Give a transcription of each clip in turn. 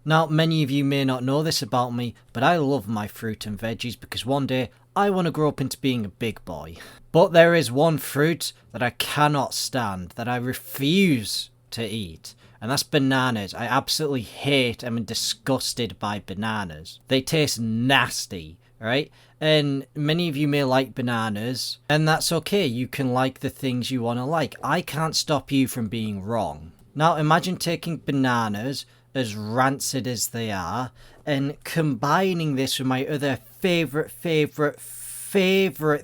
Now, many of you may not know this about me, but I love my fruit and veggies because one day I want to grow up into being a big boy. But there is one fruit that I cannot stand, that I refuse to eat, and that's bananas. I absolutely hate and am disgusted by bananas. They taste nasty, right? And many of you may like bananas, and that's okay. You can like the things you want to like. I can't stop you from being wrong. Now, imagine taking bananas, as rancid as they are, and combining this with my other favourite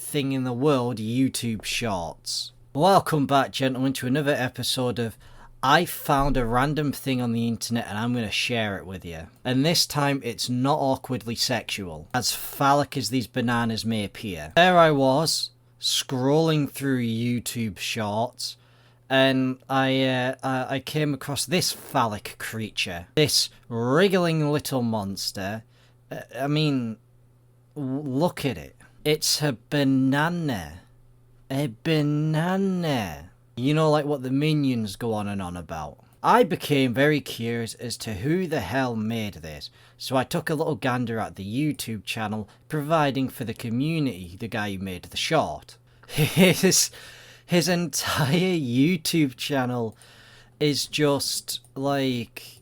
thing in the world, YouTube Shorts. Welcome back, gentlemen, to another episode of I found a random thing on the internet and I'm going to share it with you. And this time it's not awkwardly sexual, as phallic as these bananas may appear. There I was, scrolling through YouTube Shorts, and I came across this phallic creature, this wriggling little monster. I mean, look at it. It's a banana. A banana. You know, like what the Minions go on and on about. I became very curious as to who the hell made this, so I took a little gander at the YouTube channel providing for the community, the guy who made the short. His entire YouTube channel is just like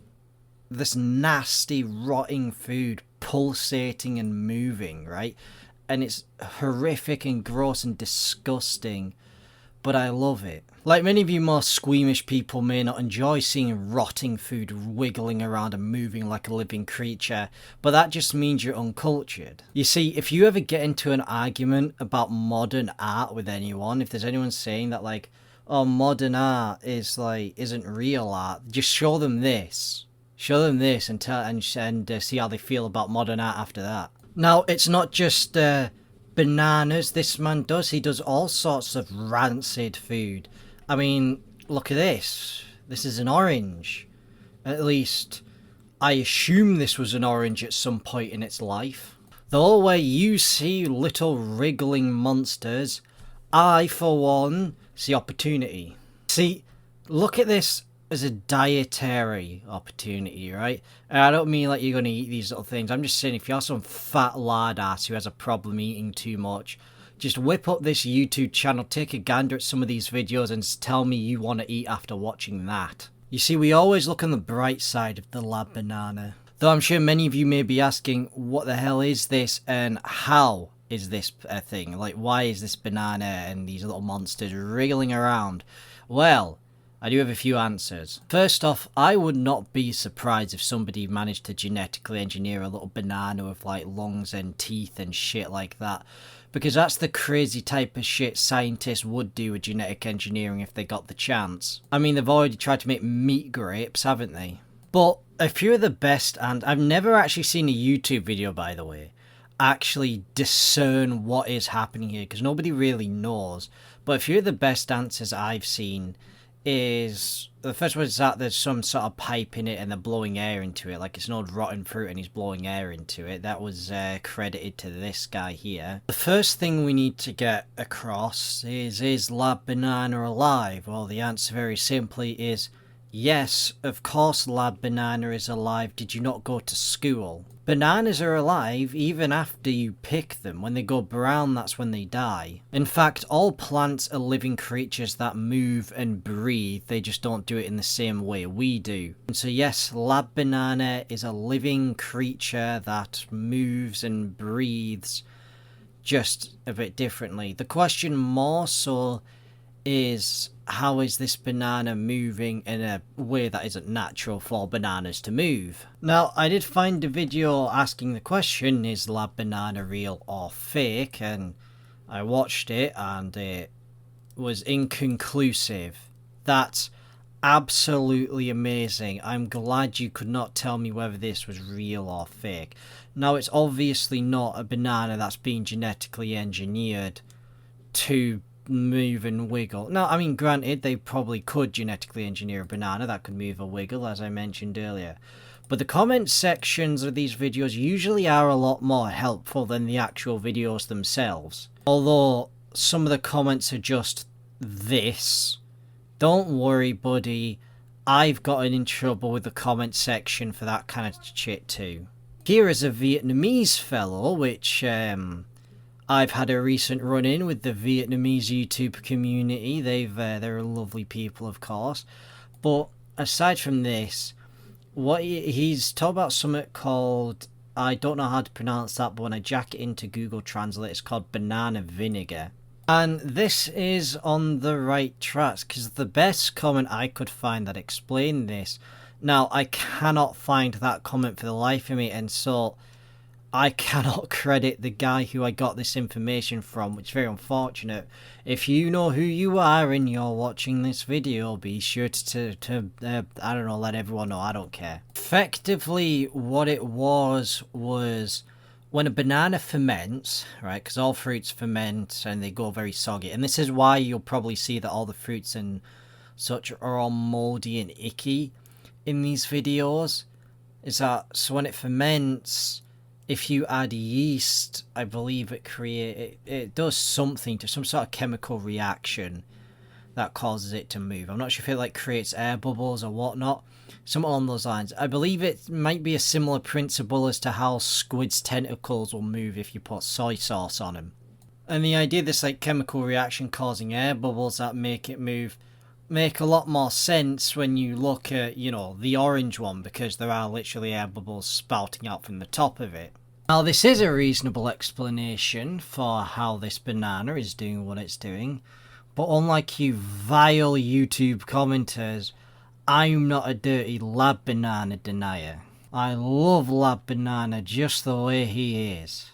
this nasty, rotting food pulsating and moving, right? And it's horrific and gross and disgusting, but I love it. Like many of you more squeamish people may not enjoy seeing rotting food wiggling around and moving like a living creature, but that just means you're uncultured. You see, if you ever get into an argument about modern art with anyone, if there's anyone saying that like, oh, modern art is like, isn't real art, just show them this. Show them this and see how they feel about modern art after that. Now, it's not just bananas this man does. He does all sorts of rancid food. I mean, look at this. This is an orange. At least, I assume this was an orange at some point in its life. Though where you see little wriggling monsters, I, for one, see opportunity. See, look at this as a dietary opportunity, right? And I don't mean like you're going to eat these little things. I'm just saying if you're some fat lard ass who has a problem eating too much, just whip up this YouTube channel, take a gander at some of these videos and tell me you want to eat after watching that. You see, we always look on the bright side of the lab banana. Though I'm sure many of you may be asking, what the hell is this and how is this a thing? Like, why is this banana and these little monsters wriggling around? Well, I do have a few answers. First off, I would not be surprised if somebody managed to genetically engineer a little banana with like lungs and teeth and shit like that. Because that's the crazy type of shit scientists would do with genetic engineering if they got the chance. I mean, they've already tried to make meat grapes, haven't they? But a few of the best, and I've never actually seen a YouTube video, by the way, actually discern what is happening here, because nobody really knows. But a few of the best answers I've seen is, the first one is that there's some sort of pipe in it and they're blowing air into it, like it's an old rotten fruit and he's blowing air into it. That was credited to this guy here. The first thing we need to get across is Lab Banana alive? Well, the answer very simply is yes, of course Lab Banana is alive. Did you not go to school? Bananas are alive even after you pick them. When they go brown, that's when they die. In fact, all plants are living creatures that move and breathe. They just don't do it in the same way we do. And so yes, Lab Banana is a living creature that moves and breathes just a bit differently. The question more so is, how is this banana moving in a way that isn't natural for bananas to move? Now, I did find a video asking the question, is Lab Banana real or fake? And I watched it and it was inconclusive. That's absolutely amazing. I'm glad you could not tell me whether this was real or fake. Now, it's obviously not a banana that's been genetically engineered to move and wiggle. Now, I mean, granted, they probably could genetically engineer a banana that could move or wiggle, as I mentioned earlier. But the comment sections of these videos usually are a lot more helpful than the actual videos themselves. Although, some of the comments are just this. Don't worry, buddy. I've gotten in trouble with the comment section for that kind of shit too. Here is a Vietnamese fellow, which I've had a recent run-in with the Vietnamese YouTube community. They're lovely people, of course. But aside from this, what he's talking about something called, I don't know how to pronounce that, but when I jack it into Google Translate, it's called banana vinegar. And this is on the right tracks, because the best comment I could find that explained this, now I cannot find that comment for the life of me, and so I cannot credit the guy who I got this information from, which is very unfortunate. If you know who you are and you're watching this video, be sure to I don't know, let everyone know, I don't care. Effectively, what it was when a banana ferments, right, because all fruits ferment and they go very soggy, and this is why you'll probably see that all the fruits and such are all moldy and icky in these videos, is that, so when it ferments, if you add yeast, I believe it does something to some sort of chemical reaction that causes it to move. I'm not sure if it like creates air bubbles or whatnot, something along those lines. I believe it might be a similar principle as to how squid's tentacles will move if you put soy sauce on them. And the idea of this like chemical reaction causing air bubbles that make it move make a lot more sense when you look at, you know, the orange one, because there are literally air bubbles spouting out from the top of it. Now this is a reasonable explanation for how this banana is doing what it's doing, but unlike you vile YouTube commenters, I'm not a dirty Lab Banana denier. I love Lab Banana just the way he is.